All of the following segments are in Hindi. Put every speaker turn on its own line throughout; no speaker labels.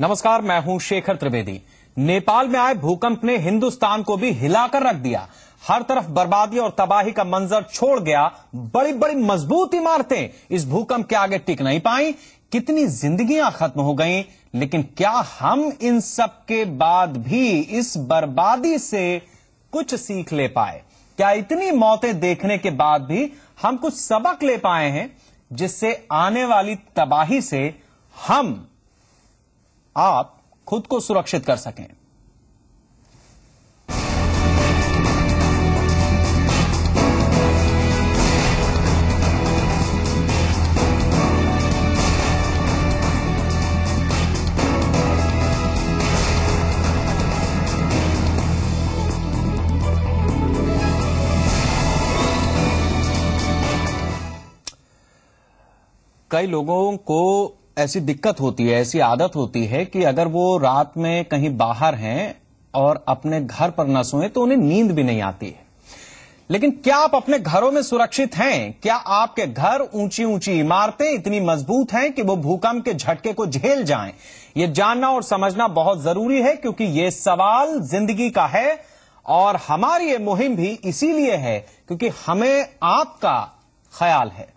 नमस्कार, मैं हूं शेखर त्रिवेदी। नेपाल में आए भूकंप ने हिंदुस्तान को भी हिलाकर रख दिया। हर तरफ बर्बादी और तबाही का मंजर छोड़ गया। बड़ी बड़ी मजबूत इमारतें इस भूकंप के आगे टिक नहीं पाई। कितनी जिंदगियां खत्म हो गईं। लेकिन क्या हम इन सब के बाद भी इस बर्बादी से कुछ सीख ले पाए? क्या इतनी मौतें देखने के बाद भी हम कुछ सबक ले पाए हैं जिससे आने वाली तबाही से आप खुद को सुरक्षित कर सकें? कई लोगों को ऐसी दिक्कत होती है, ऐसी आदत होती है कि अगर वो रात में कहीं बाहर हैं और अपने घर पर न सोएं तो उन्हें नींद भी नहीं आती है। लेकिन क्या आप अपने घरों में सुरक्षित हैं? क्या आपके घर, ऊंची ऊंची इमारतें इतनी मजबूत हैं कि वो भूकंप के झटके को झेल जाएं? ये जानना और समझना बहुत जरूरी है, क्योंकि ये सवाल जिंदगी का है। और हमारी ये मुहिम भी इसीलिए है क्योंकि हमें आपका ख्याल है।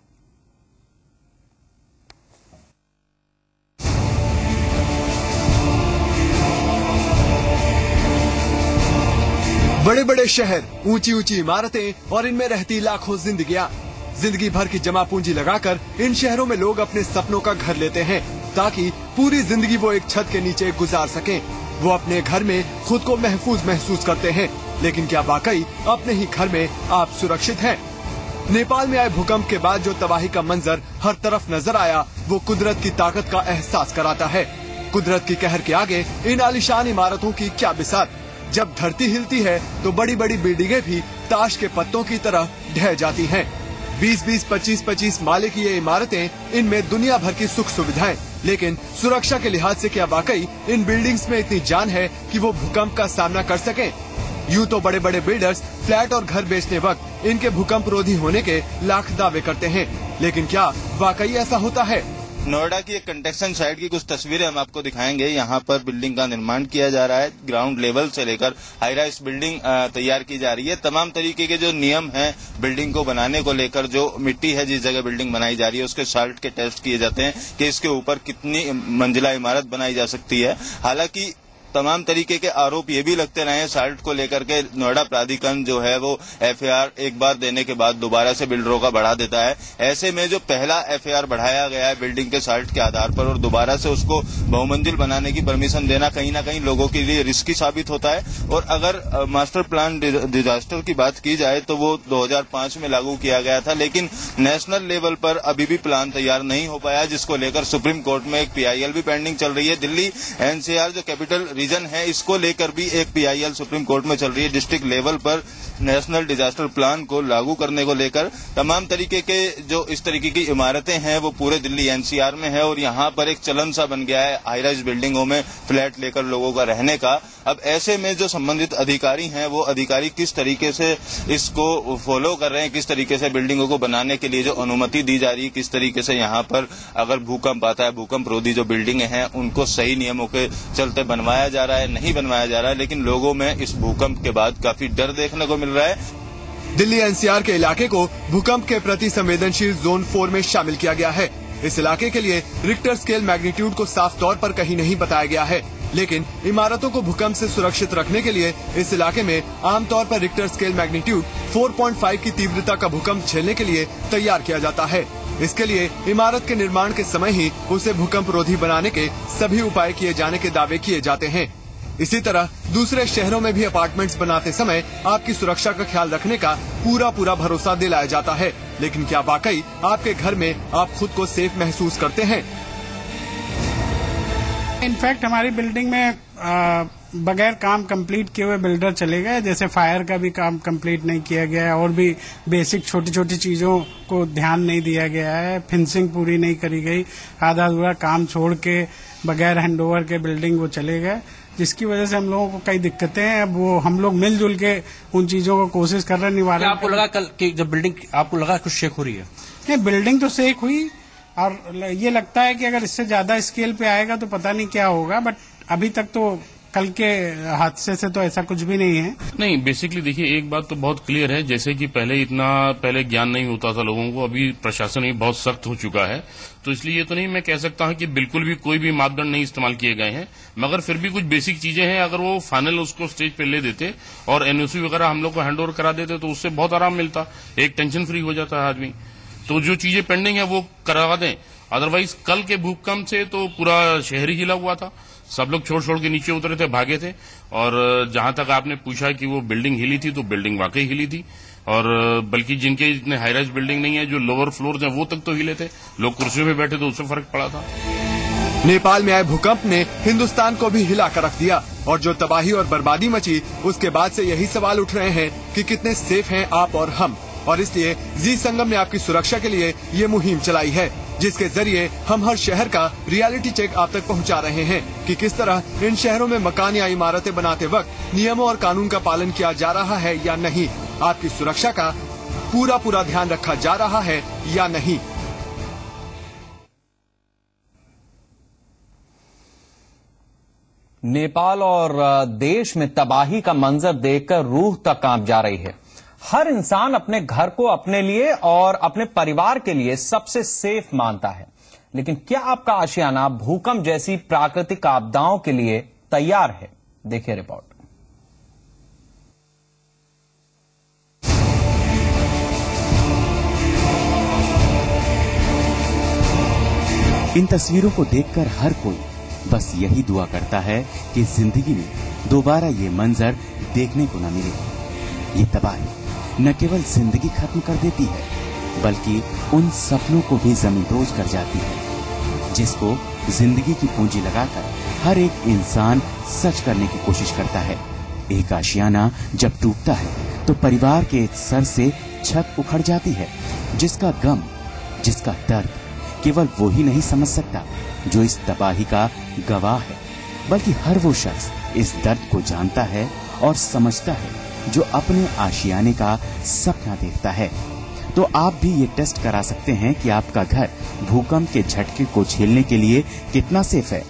बड़े बड़े शहर, ऊंची ऊंची इमारतें और इनमें रहती लाखों जिंदगियां। जिंदगी भर की जमा पूंजी लगाकर इन शहरों में लोग अपने सपनों का घर लेते हैं ताकि पूरी जिंदगी वो एक छत के नीचे गुजार सकें। वो अपने घर में खुद को महसूस करते हैं। लेकिन क्या वाकई अपने ही घर में आप सुरक्षित हैं? नेपाल में आए भूकंप के बाद जो तबाही का मंजर हर तरफ नजर आया, वो कुदरत की ताकत का एहसास कराता है। कुदरत की कहर के आगे इन आलीशान इमारतों की क्या बिसात। जब धरती हिलती है तो बड़ी बड़ी बिल्डिंगें भी ताश के पत्तों की तरह ढह जाती हैं। 20-20, 25-25 माले की ये इमारतें, इनमें दुनिया भर की सुख सुविधाएं। लेकिन सुरक्षा के लिहाज से क्या वाकई इन बिल्डिंग्स में इतनी जान है कि वो भूकंप का सामना कर सकें? यूँ तो बड़े बड़े बिल्डर्स फ्लैट और घर बेचने वक्त इनके भूकंप रोधी होने के लाख दावे करते हैं, लेकिन क्या वाकई ऐसा होता है?
नोएडा की एक कंस्ट्रक्शन साइट की कुछ तस्वीरें हम आपको दिखाएंगे। यहाँ पर बिल्डिंग का निर्माण किया जा रहा है। ग्राउंड लेवल से लेकर हाई राइज बिल्डिंग तैयार की जा रही है। तमाम तरीके के जो नियम हैं बिल्डिंग को बनाने को लेकर, जो मिट्टी है जिस जगह बिल्डिंग बनाई जा रही है उसके साल्ट के टेस्ट किए जाते हैं कि इसके ऊपर कितनी मंजिला इमारत बनाई जा सकती है। हालांकि तमाम तरीके के आरोप ये भी लगते रहे हैं साल्ट को लेकर के। नोएडा प्राधिकरण जो है वो एफएआर एक बार देने के बाद दोबारा से बिल्डरों का बढ़ा देता है। ऐसे में जो पहला एफएआर बढ़ाया गया है बिल्डिंग के साल्ट के आधार पर और दोबारा से उसको बहुमंजिल बनाने की परमिशन देना कहीं ना कहीं लोगों के लिए रिस्की साबित होता है। और अगर मास्टर प्लान डिजास्टर की बात की जाए तो वो 2005 में लागू किया गया था, लेकिन नेशनल लेवल पर अभी भी प्लान तैयार नहीं हो पाया, जिसको लेकर सुप्रीम कोर्ट में एक पीआईएल भी पेंडिंग चल रही है। दिल्ली एनसीआर जो कैपिटल रीजन है इसको लेकर भी एक पीआईएल सुप्रीम कोर्ट में चल रही है। डिस्ट्रिक्ट लेवल पर नेशनल डिजास्टर प्लान को लागू करने को लेकर तमाम तरीके के जो इस तरीके की इमारतें हैं वो पूरे दिल्ली एनसीआर में है और यहाँ पर एक चलन सा बन गया है हाई राइज बिल्डिंगों में फ्लैट लेकर लोगों का रहने का। अब ऐसे में जो संबंधित अधिकारी हैं वो अधिकारी किस तरीके से इसको फॉलो कर रहे हैं, किस तरीके से बिल्डिंगों को बनाने के लिए जो अनुमति दी जा रही है, किस तरीके से यहाँ पर अगर भूकंप आता है भूकंप रोधी जो बिल्डिंगें हैं उनको सही नियमों के चलते बनवाया जा रहा है, नहीं बनवाया जा रहा है। लेकिन लोगों में इस भूकंप के बाद काफी डर देखने को मिल रहा है।
दिल्ली एनसीआर के इलाके को भूकंप के प्रति संवेदनशील जोन 4 में शामिल किया गया है। इस इलाके के लिए रिक्टर स्केल मैग्नीट्यूड को साफ तौर पर कहीं नहीं बताया गया है, लेकिन इमारतों को भूकंप से सुरक्षित रखने के लिए इस इलाके में आमतौर पर रिक्टर स्केल मैग्नीट्यूड 4.5 की तीव्रता का भूकंप झेलने के लिए तैयार किया जाता है। इसके लिए इमारत के निर्माण के समय ही उसे भूकंप रोधी बनाने के सभी उपाय किए जाने के दावे किए जाते हैं। इसी तरह दूसरे शहरों में भी अपार्टमेंट्स बनाते समय आपकी सुरक्षा का ख्याल रखने का पूरा भरोसा दिलाया जाता है। लेकिन क्या वाकई आपके घर में आप खुद को सेफ महसूस करते हैं?
इनफैक्ट हमारी बिल्डिंग में बगैर काम कंप्लीट किए हुए बिल्डर चले गए, जैसे फायर का भी काम कंप्लीट नहीं किया गया है और भी बेसिक छोटी छोटी चीजों को ध्यान नहीं दिया गया है, फेंसिंग पूरी नहीं करी गई, आधा अधूरा काम छोड़ के बगैर हैंडओवर के बिल्डिंग वो चले गए, जिसकी वजह से हम लोगों को कई दिक्कतें हैं। अब वो हम लोग मिलजुल के उन चीजों को कोशिश कर रहे हैं निवारण।
आपको लगा कल कि जब बिल्डिंग आपको लगा कुछ शेक हो रही है?
नहीं, बिल्डिंग तो शेक हुई, और ये लगता है कि अगर इससे ज्यादा स्केल पे आएगा तो पता नहीं क्या होगा, बट अभी तक तो कल के हादसे से तो ऐसा कुछ भी नहीं है।
नहीं, बेसिकली देखिए एक बात तो बहुत क्लियर है, जैसे कि पहले ज्ञान नहीं होता था लोगों को, अभी प्रशासन भी बहुत सख्त हो चुका है, तो इसलिए ये तो नहीं मैं कह सकता हूं कि बिल्कुल भी कोई भी मापदंड नहीं इस्तेमाल किए गए हैं, मगर फिर भी कुछ बेसिक चीजें हैं, अगर वो फाइनल उसको स्टेज पे ले देते और एनओसी वगैरह हम लोग को हैंड ओवर करा देते तो उससे बहुत आराम मिलता, एक टेंशन फ्री हो जाता है आदमी। तो जो चीजें पेंडिंग है वो करवा दें, अदरवाइज कल के भूकंप से तो पूरा शहर ही हिला हुआ था, सब लोग छोड़ के नीचे उतरे थे, भागे थे। और जहां तक आपने पूछा कि वो बिल्डिंग हिली थी, तो बिल्डिंग वाकई हिली थी, और बल्कि जिनके इतने हाई राइज बिल्डिंग नहीं है, जो लोअर फ्लोर हैं वो तक तो हिले थे, लोग कुर्सियों में बैठे तो उससे फर्क पड़ा था।
नेपाल में आए भूकंप ने हिंदुस्तान को भी हिला कर रख दिया, और जो तबाही और बर्बादी मची उसके बाद से यही सवाल उठ रहे हैं कि कितने सेफ हैं आप और हम। और इसलिए जी संगम ने आपकी सुरक्षा के लिए ये मुहिम चलाई है, जिसके जरिए हम हर शहर का रियलिटी चेक आप तक पहुंचा रहे हैं कि किस तरह इन शहरों में मकान या इमारतें बनाते वक्त नियमों और कानून का पालन किया जा रहा है या नहीं, आपकी सुरक्षा का पूरा ध्यान रखा जा रहा है या नहीं।
नेपाल और देश में तबाही का मंजर देखकर रूह तक कांप जा रही है। हर इंसान अपने घर को अपने लिए और अपने परिवार के लिए सबसे सेफ मानता है, लेकिन क्या आपका आशियाना भूकंप जैसी प्राकृतिक आपदाओं के लिए तैयार है? देखिए रिपोर्ट।
इन तस्वीरों को देखकर हर कोई बस यही दुआ करता है कि जिंदगी में दोबारा ये मंजर देखने को न मिले। ये तबाही न केवल जिंदगी खत्म कर देती है, बल्कि उन सपनों को भी जमींदोज कर जाती है, जिसको जिंदगी की पूंजी लगाकर हर एक इंसान सच करने की कोशिश करता है। एक आशियाना जब टूटता है तो परिवार के सर से छत उखड़ जाती है, जिसका गम, जिसका दर्द केवल वो ही नहीं समझ सकता जो इस तबाही का गवाह है, बल्कि हर वो शख्स इस दर्द को जानता है और समझता है जो अपने आशियाने का सपना देखता है। तो आप भी ये टेस्ट करा सकते हैं कि आपका घर भूकंप के झटके को झेलने के लिए कितना सेफ है।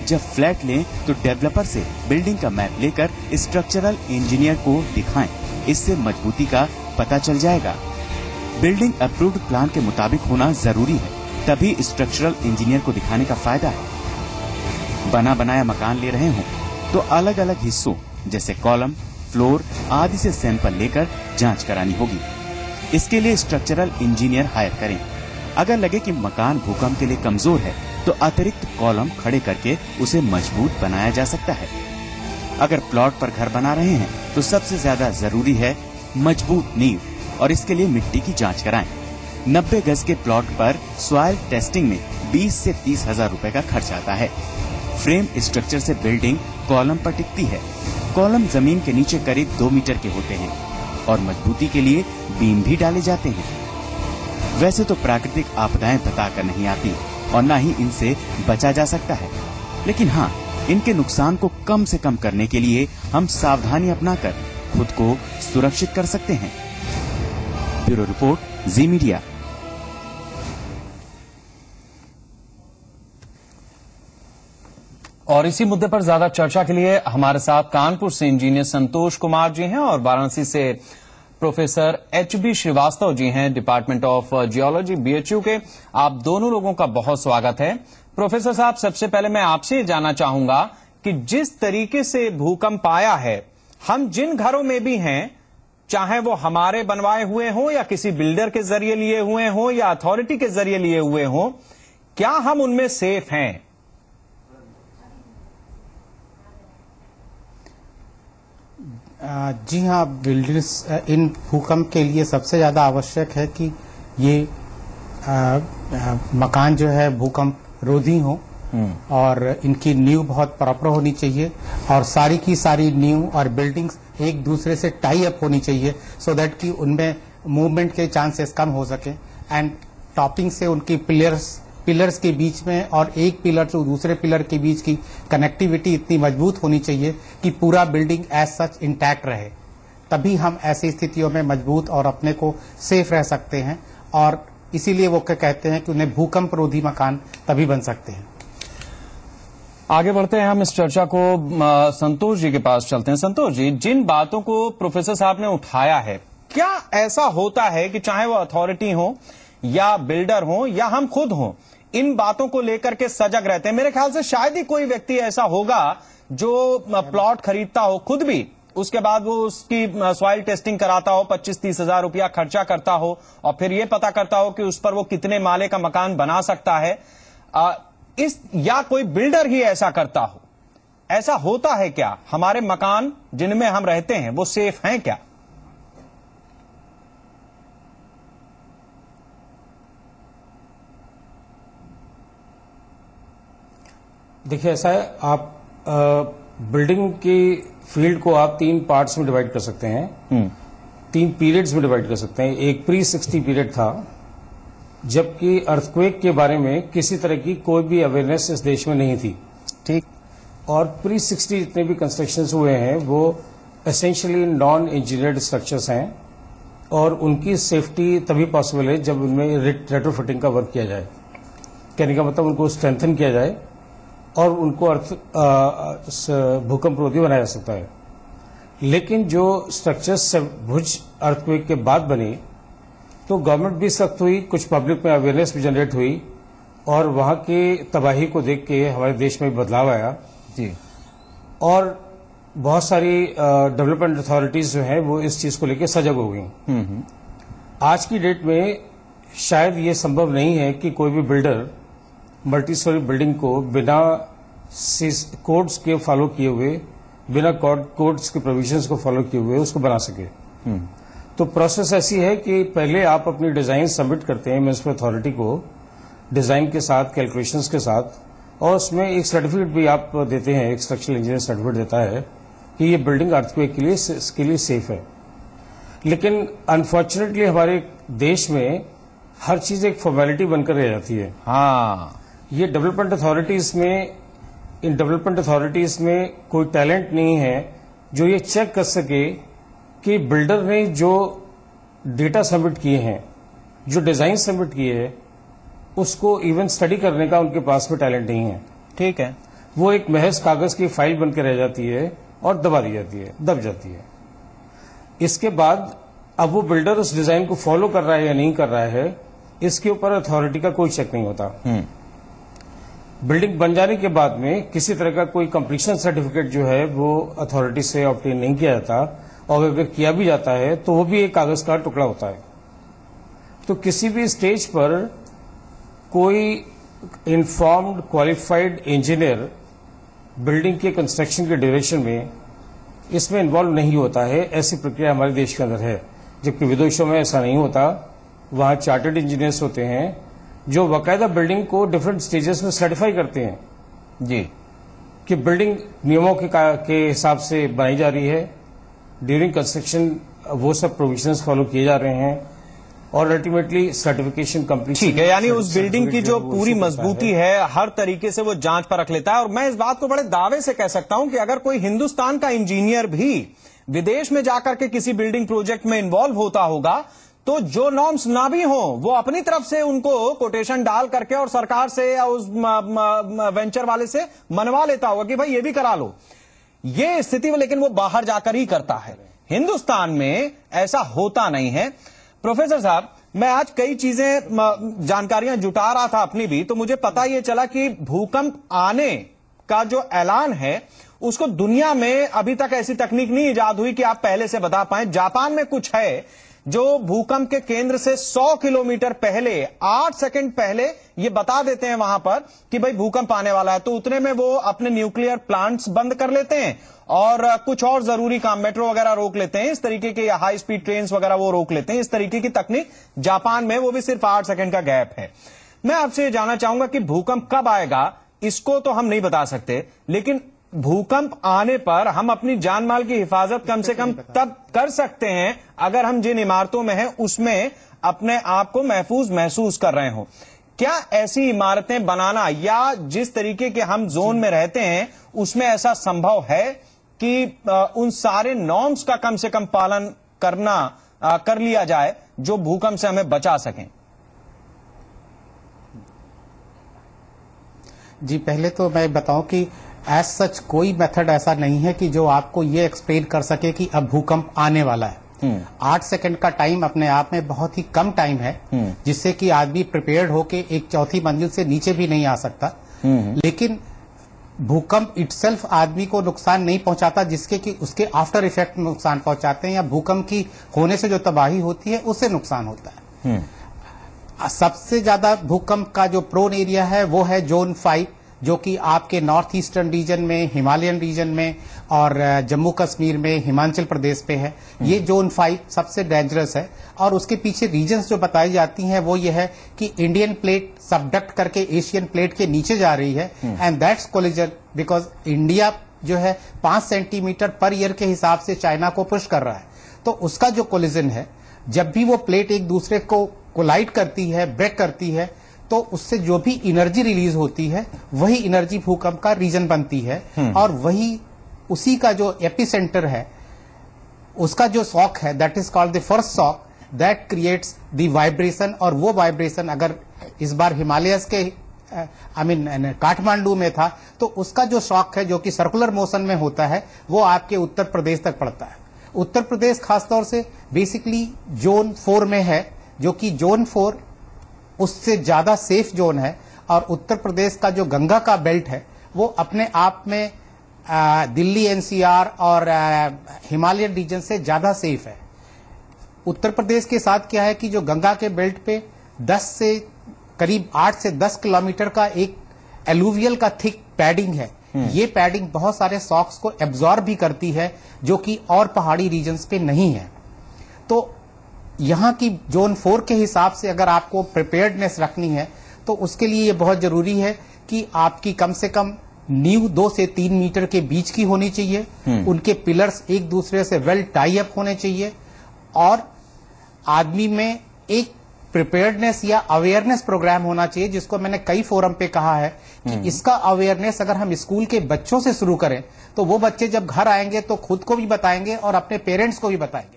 जब फ्लैट लें तो डेवलपर से बिल्डिंग का मैप लेकर स्ट्रक्चरल इंजीनियर को दिखाएं, इससे मजबूती का पता चल जाएगा। बिल्डिंग अप्रूव्ड प्लान के मुताबिक होना जरूरी है, तभी स्ट्रक्चरल इंजीनियर को दिखाने का फायदा है। बना बनाया मकान ले रहे हों तो अलग अलग हिस्सों जैसे कॉलम, फ्लोर आदि से सैंपल लेकर जांच करानी होगी। इसके लिए स्ट्रक्चरल इंजीनियर हायर करें। अगर लगे कि मकान भूकंप के लिए कमजोर है तो अतिरिक्त कॉलम खड़े करके उसे मजबूत बनाया जा सकता है। अगर प्लॉट पर घर बना रहे हैं तो सबसे ज्यादा जरूरी है मजबूत नींव, और इसके लिए मिट्टी की जांच कराएं। 90 गज के प्लॉट पर सॉइल टेस्टिंग में 20 से 30 हजार रुपए का खर्च आता है। फ्रेम स्ट्रक्चर से बिल्डिंग कॉलम पर टिकती है। कॉलम जमीन के नीचे करीब 2 मीटर के होते हैं और मजबूती के लिए बीम भी डाले जाते हैं। वैसे तो प्राकृतिक आपदाएं बताकर नहीं आती और न ही इनसे बचा जा सकता है, लेकिन हाँ, इनके नुकसान को कम से कम करने के लिए हम सावधानी अपनाकर खुद को सुरक्षित कर सकते हैं। ब्यूरो रिपोर्ट, जी मीडिया।
और इसी मुद्दे पर ज्यादा चर्चा के लिए हमारे साथ कानपुर से इंजीनियर संतोष कुमार जी हैं और वाराणसी से प्रोफेसर एच.बी. श्रीवास्तव जी हैं, डिपार्टमेंट ऑफ जियोलॉजी बीएचयू के। आप दोनों लोगों का बहुत स्वागत है। प्रोफेसर साहब, सबसे पहले मैं आपसे जानना चाहूंगा कि जिस तरीके से भूकंप आया है, हम जिन घरों में भी हैं, चाहे वो हमारे बनवाए हुए हों या किसी बिल्डर के जरिए लिए हुए हों या अथॉरिटी के जरिए लिए हुए हों, क्या हम उनमें सेफ हैं?
जी हाँ, बिल्डर्स इन भूकंप के लिए सबसे ज्यादा आवश्यक है कि ये मकान जो है भूकंप रोधी हो और इनकी नींव बहुत प्रॉपर होनी चाहिए और सारी की सारी नींव और बिल्डिंग्स एक दूसरे से टाई अप होनी चाहिए, सो दैट कि उनमें मूवमेंट के चांसेस कम हो सके। एंड टॉपिंग से उनकी पिलर्स के बीच में और एक पिलर से दूसरे पिलर के बीच की कनेक्टिविटी इतनी मजबूत होनी चाहिए कि पूरा बिल्डिंग एज सच इंटैक्ट रहे, तभी हम ऐसी स्थितियों में मजबूत और अपने को सेफ रह सकते हैं। और इसीलिए वो कहते हैं कि उन्हें भूकंप रोधी मकान तभी बन सकते हैं।
आगे बढ़ते हैं हम इस चर्चा को, संतोष जी के पास चलते हैं। संतोष जी, जिन बातों को प्रोफेसर साहब ने उठाया है, क्या ऐसा होता है कि चाहे वो अथॉरिटी हो या बिल्डर हो या हम खुद हो, इन बातों को लेकर के सजग रहते हैं? मेरे ख्याल से शायद ही कोई व्यक्ति ऐसा होगा जो प्लॉट खरीदता हो खुद भी, उसके बाद वो उसकी सॉइल टेस्टिंग कराता हो, 25-30 हजार रुपया खर्चा करता हो और फिर ये पता करता हो कि उस पर वो कितने माले का मकान बना सकता है, या कोई बिल्डर ही ऐसा करता हो। ऐसा होता है क्या? हमारे मकान जिनमें हम रहते हैं वो सेफ हैं क्या?
देखिए, ऐसा है, आप बिल्डिंग की फील्ड को आप 3 पार्ट्स में डिवाइड कर सकते हैं, 3 पीरियड्स में डिवाइड कर सकते हैं। एक प्री-60 पीरियड था, जबकि अर्थक्वेक के बारे में किसी तरह की कोई भी अवेयरनेस इस देश में नहीं थी।
ठीक।
और प्री-60 जितने भी कंस्ट्रक्शंस हुए हैं वो एसेंशियली नॉन इंजीनियर्ड स्ट्रक्चर्स हैं और उनकी सेफ्टी तभी पॉसिबल है जब उनमें रेट्रोफिटिंग का वर्क किया जाए। कहने का मतलब उनको स्ट्रेंथन किया जाए और उनको भूकंप रोधी बनाया जा सकता है। लेकिन जो स्ट्रक्चर्स भुज अर्थक्वेक के बाद बने तो गवर्नमेंट भी सख्त हुई, कुछ पब्लिक में अवेयरनेस भी जनरेट हुई और वहां की तबाही को देख के हमारे देश में बदलाव आया
जी।
और बहुत सारी डेवलपमेंट अथॉरिटीज जो हैं वो इस चीज को लेकर सजग हो गई। आज की डेट में शायद ये संभव नहीं है कि कोई भी बिल्डर मल्टी स्टोरी बिल्डिंग को बिना कोड्स के फॉलो किए हुए, बिना कोड्स के प्रोविजंस को फॉलो किए हुए उसको बना सके। तो प्रोसेस ऐसी है कि पहले आप अपनी डिजाइन सबमिट करते हैं म्युनिसिपल अथॉरिटी को, डिजाइन के साथ, कैलकुलेशंस के साथ, और उसमें एक सर्टिफिकेट भी आप देते हैं, एक स्ट्रक्चरल इंजीनियर सर्टिफिकेट देता है कि ये बिल्डिंग अर्थक्वेक के लिए सेफ है। लेकिन अनफॉर्चुनेटली हमारे देश में हर चीज एक फॉर्मेलिटी बनकर रह जाती है।
हाँ,
ये डेवलपमेंट अथॉरिटीज में कोई टैलेंट नहीं है जो ये चेक कर सके कि बिल्डर ने जो डेटा सबमिट किए हैं, जो डिजाइन सबमिट किए हैं, उसको इवन स्टडी करने का उनके पास में टैलेंट नहीं है।
ठीक है,
वो एक महज कागज की फाइल बनकर रह जाती है और दबा दी जाती है, दब जाती है। इसके बाद अब वो बिल्डर उस डिजाइन को फॉलो कर रहा है या नहीं कर रहा है, इसके ऊपर अथॉरिटी का कोई चेक नहीं होता। बिल्डिंग बन जाने के बाद में किसी तरह का कोई कंप्लीशन सर्टिफिकेट जो है वो अथॉरिटी से ऑब्टेन नहीं किया जाता, और अगर किया भी जाता है तो वो भी एक कागज का टुकड़ा होता है। तो किसी भी स्टेज पर कोई इन्फॉर्म्ड क्वालिफाइड इंजीनियर बिल्डिंग के कंस्ट्रक्शन के ड्यूरेशन में इसमें इन्वॉल्व नहीं होता है। ऐसी प्रक्रिया हमारे देश के अंदर है, जबकि विदेशों में ऐसा नहीं होता। वहां चार्टर्ड इंजीनियर्स होते हैं जो बाकायदा बिल्डिंग को डिफरेंट स्टेजेस में सर्टिफाई करते हैं
जी,
कि बिल्डिंग नियमों के हिसाब से बनाई जा रही है, ड्यूरिंग कंस्ट्रक्शन वो सब प्रोविजंस फॉलो किए जा रहे हैं, और अल्टीमेटली सर्टिफिकेशन कंप्लीट।
ठीक है, यानी उस बिल्डिंग की जो पूरी मजबूती है हर तरीके से वो जांच पर रख लेता है। और मैं इस बात को बड़े दावे से कह सकता हूं कि अगर कोई हिंदुस्तान का इंजीनियर भी विदेश में जाकर के किसी बिल्डिंग प्रोजेक्ट में इन्वॉल्व होता होगा तो जो नॉर्म्स ना भी हो वो अपनी तरफ से उनको कोटेशन डाल करके और सरकार से या उस वेंचर वाले से मनवा लेता होगा कि भाई ये भी करा लो। ये स्थिति में लेकिन वो बाहर जाकर ही करता है, हिंदुस्तान में ऐसा होता नहीं है। प्रोफेसर साहब, मैं आज कई चीजें जानकारियां जुटा रहा था अपनी भी, तो मुझे पता ये चला कि भूकंप आने का जो ऐलान है उसको दुनिया में अभी तक ऐसी तकनीक नहीं इजाद हुई कि आप पहले से बता पाए। जापान में कुछ है जो भूकंप के केंद्र से 100 किलोमीटर पहले, 8 सेकंड पहले ये बता देते हैं वहां पर कि भाई भूकंप आने वाला है, तो उतने में वो अपने न्यूक्लियर प्लांट्स बंद कर लेते हैं और कुछ और जरूरी काम, मेट्रो वगैरह रोक लेते हैं, इस तरीके के हाई स्पीड ट्रेन्स वगैरह वो रोक लेते हैं। इस तरीके की तकनीक जापान में, वो भी सिर्फ 8 सेकंड का गैप है। मैं आपसे ये जानना चाहूंगा कि भूकंप कब आएगा इसको तो हम नहीं बता सकते, लेकिन भूकंप आने पर हम अपनी जान माल की हिफाजत कम से कम तब कर सकते हैं अगर हम जिन इमारतों में हैं उसमें अपने आप को महफूज महसूस कर रहे हो। क्या ऐसी इमारतें बनाना या जिस तरीके के हम जोन में रहते हैं उसमें ऐसा संभव है कि उन सारे नॉर्म्स का कम से कम पालन कर लिया जाए जो भूकंप से हमें बचा सकें?
जी, पहले तो मैं बताऊं कि एज सच कोई मेथड ऐसा नहीं है कि जो आपको ये एक्सप्लेन कर सके कि अब भूकंप आने वाला है। 8 सेकंड का टाइम अपने आप में बहुत ही कम टाइम है, जिससे कि आदमी प्रिपेयर्ड होके एक चौथी मंजिल से नीचे भी नहीं आ सकता। लेकिन भूकंप इटसेल्फ आदमी को नुकसान नहीं पहुंचाता, जिसके कि उसके आफ्टर इफेक्ट नुकसान पहुंचाते हैं, या भूकंप की होने से जो तबाही होती है उससे नुकसान होता है। सबसे ज्यादा भूकंप का जो प्रोन एरिया है वो है जोन 5, जो कि आपके नॉर्थ ईस्टर्न रीजन में, हिमालयन रीजन में और जम्मू कश्मीर में, हिमाचल प्रदेश पे है। ये जोन 5 सबसे डेंजरस है। और उसके पीछे रीजन्स जो बताई जाती हैं वो ये है कि इंडियन प्लेट सबडक्ट करके एशियन प्लेट के नीचे जा रही है, and that's collision because India जो है 5 सेंटीमीटर पर ईयर के हिसाब से चाइना को पुश कर रहा है। तो उसका जो कोलिजन है, जब भी वो प्लेट एक दूसरे को कोलाइड करती है, ब्रेक करती है, तो उससे जो भी एनर्जी रिलीज होती है वही एनर्जी भूकंप का रीजन बनती है। और वही उसी का जो एपिसेंटर है, उसका जो शॉक है, that is called the first shock that creates the vibration. और वो वाइब्रेशन अगर इस बार हिमालयस के काठमांडू में था, तो उसका जो शॉक है जो कि सर्कुलर मोशन में होता है, वो आपके उत्तर प्रदेश तक पड़ता है। उत्तर प्रदेश खासतौर से बेसिकली जोन 4 में है, जो कि जोन 4 उससे ज्यादा सेफ जोन है। और उत्तर प्रदेश का जो गंगा का बेल्ट है वो अपने आप में दिल्ली एनसीआर और हिमालयन रीजन से ज्यादा सेफ है। उत्तर प्रदेश के साथ क्या है कि जो गंगा के बेल्ट पे 10 से करीब 8 से 10 किलोमीटर का एक एलुवियल का थिक पैडिंग है। ये पैडिंग बहुत सारे शॉक्स को एब्जॉर्ब भी करती है, जो कि और पहाड़ी रीजन्स पे नहीं है। तो यहाँ की जोन 4 के हिसाब से अगर आपको प्रिपेयर्डनेस रखनी है, तो उसके लिए ये बहुत जरूरी है कि आपकी कम से कम नींव 2 से 3 मीटर के बीच की होनी चाहिए। उनके पिलर्स एक दूसरे से वेल टाई अप होने चाहिए, और आदमी में एक प्रिपेयर्डनेस या अवेयरनेस प्रोग्राम होना चाहिए, जिसको मैंने कई फोरम पे कहा है कि इसका अवेयरनेस अगर हम स्कूल के बच्चों से शुरू करें, तो वो बच्चे जब घर आएंगे तो खुद को भी बताएंगे और अपने पेरेंट्स को भी बताएंगे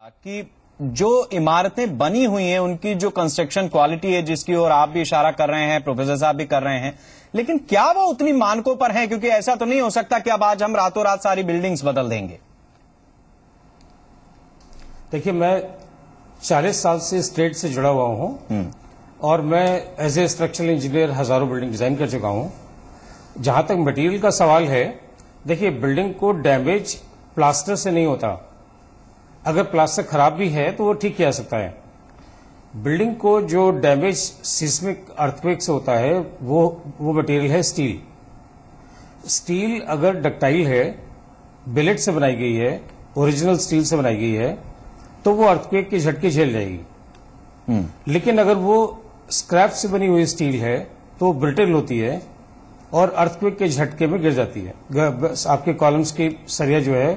कि जो इमारतें बनी हुई हैं उनकी जो कंस्ट्रक्शन क्वालिटी है, जिसकी ओर आप भी इशारा कर रहे हैं, प्रोफेसर साहब भी कर रहे हैं, लेकिन क्या वो उतनी मानकों पर हैं? क्योंकि ऐसा तो नहीं हो सकता कि अब आज हम रातों रात सारी बिल्डिंग्स बदल देंगे।
देखिए, मैं 40 साल से स्टेट से जुड़ा हुआ हूं, और मैं एज ए स्ट्रक्चरल इंजीनियर हजारों बिल्डिंग डिजाइन कर चुका हूं। जहां तक मटेरियल का सवाल है, देखिए, बिल्डिंग को डैमेज प्लास्टर से नहीं होता। अगर प्लास्टर खराब भी है तो वो ठीक किया जा सकता है। बिल्डिंग को जो डैमेज सिस्मिक अर्थक्वेक से होता है, वो मटेरियल है स्टील। स्टील अगर डक्टाइल है, बिलेट से बनाई गई है, ओरिजिनल स्टील से बनाई गई है, तो वो अर्थक्वेक के झटके झेल जाएगी। लेकिन अगर वो स्क्रैप से बनी हुई स्टील है तो ब्रिटल होती है और अर्थक्वेक के झटके में गिर जाती है। आपके कॉलम्स की सरिया जो है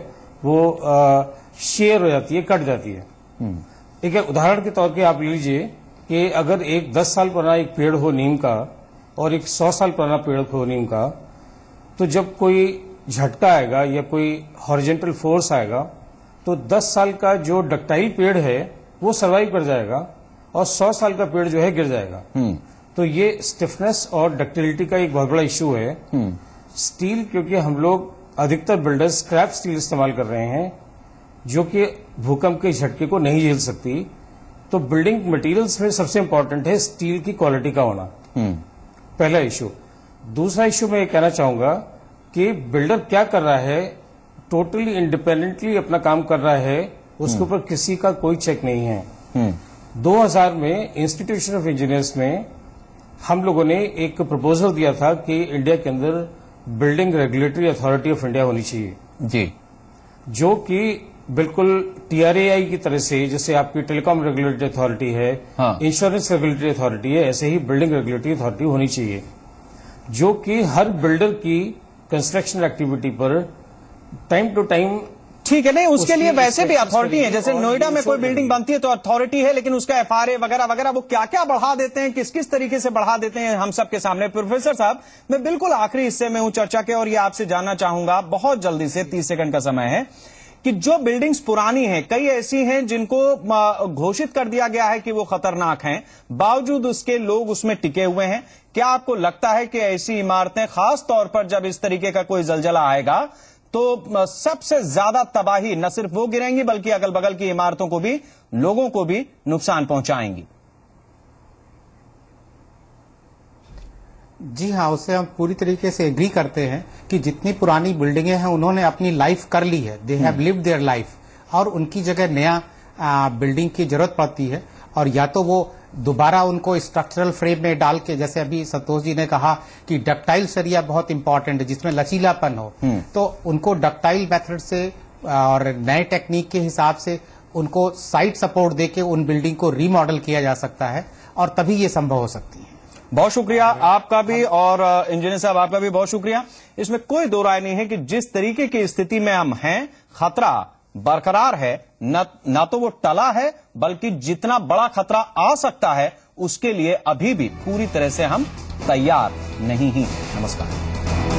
वो शेयर हो जाती है, कट जाती है। एक उदाहरण के तौर पे आप ले लीजिए कि अगर एक 10 साल पुराना एक पेड़ हो नीम का और एक 100 साल पुराना पेड़ हो नीम का, तो जब कोई झटका आएगा या कोई हॉरिजॉन्टल फोर्स आएगा, तो 10 साल का जो डक्टाइल पेड़ है वो सर्वाइव कर जाएगा और 100 साल का पेड़ जो है गिर जाएगा। तो ये स्टिफनेस और डक्टिलिटी का एक बहुत बड़ा इश्यू है। स्टील, क्योंकि हम लोग अधिकतर बिल्डर्स स्क्रैप स्टील इस्तेमाल कर रहे हैं, जो कि भूकंप के झटके को नहीं झेल सकती। तो बिल्डिंग मटेरियल्स में सबसे इंपॉर्टेंट है स्टील की क्वालिटी का होना, पहला इश्यू। दूसरा इश्यू मैं ये कहना चाहूंगा कि बिल्डर क्या कर रहा है, टोटली इंडिपेंडेंटली अपना काम कर रहा है, उसके ऊपर किसी का कोई चेक नहीं है। 2000 में इंस्टीट्यूशन ऑफ इंजीनियर्स में हम लोगों ने एक प्रपोजल दिया था कि इंडिया के अंदर building regulatory authority of India होनी चाहिए
जी,
जो कि बिल्कुल TRAI की तरह से, जैसे आपकी टेलीकॉम रेगुलेटरी अथॉरिटी है, इंश्योरेंस रेगुलेटरी अथॉरिटी है, ऐसे ही बिल्डिंग रेगुलेटरी अथॉरिटी होनी चाहिए, जो कि हर बिल्डर की कंस्ट्रक्शन एक्टिविटी पर टाइम टू टाइम।
ठीक है, नहीं उसके लिए वैसे भी अथॉरिटी है। जैसे नोएडा में कोई बिल्डिंग बनती है तो अथॉरिटी है, लेकिन उसका FRA वगैरह वगैरह वो क्या क्या बढ़ा देते हैं, किस किस तरीके से बढ़ा देते हैं, हम सबके सामने। प्रोफेसर साहब, मैं बिल्कुल आखिरी हिस्से में हूं चर्चा के, और ये आपसे जानना चाहूंगा बहुत जल्दी से, 30 सेकंड का समय है, कि जो बिल्डिंग्स पुरानी हैं, कई ऐसी हैं जिनको घोषित कर दिया गया है कि वो खतरनाक हैं, बावजूद उसके लोग उसमें टिके हुए हैं। क्या आपको लगता है कि ऐसी इमारतें, खास तौर पर जब इस तरीके का कोई जलजला आएगा, तो सबसे ज्यादा तबाही न सिर्फ वो गिरेंगी बल्कि अगल बगल की इमारतों को भी, लोगों को भी नुकसान पहुंचाएंगी?
जी हाँ, उससे हम पूरी तरीके से एग्री करते हैं कि जितनी पुरानी बिल्डिंगें हैं उन्होंने अपनी लाइफ कर ली है, they have lived their life, और उनकी जगह नया बिल्डिंग की जरूरत पड़ती है। और या तो वो दोबारा उनको स्ट्रक्चरल फ्रेम में डाल के, जैसे अभी संतोष जी ने कहा कि डक्टाइल सरिया बहुत इंपॉर्टेंट है जिसमें लचीलापन हो, तो उनको डक्टाइल मेथड से और नए टेक्निक के हिसाब से उनको साइड सपोर्ट देके उन बिल्डिंग को रीमॉडल किया जा सकता है, और तभी ये संभव हो सकती है।
बहुत शुक्रिया आपका भी, और इंजीनियर साहब आपका भी बहुत शुक्रिया। इसमें कोई दो राय नहीं है कि जिस तरीके की स्थिति में हम हैं, खतरा बरकरार है, न तो वो टला है, बल्कि जितना बड़ा खतरा आ सकता है उसके लिए अभी भी पूरी तरह से हम तैयार नहीं ही। नमस्कार।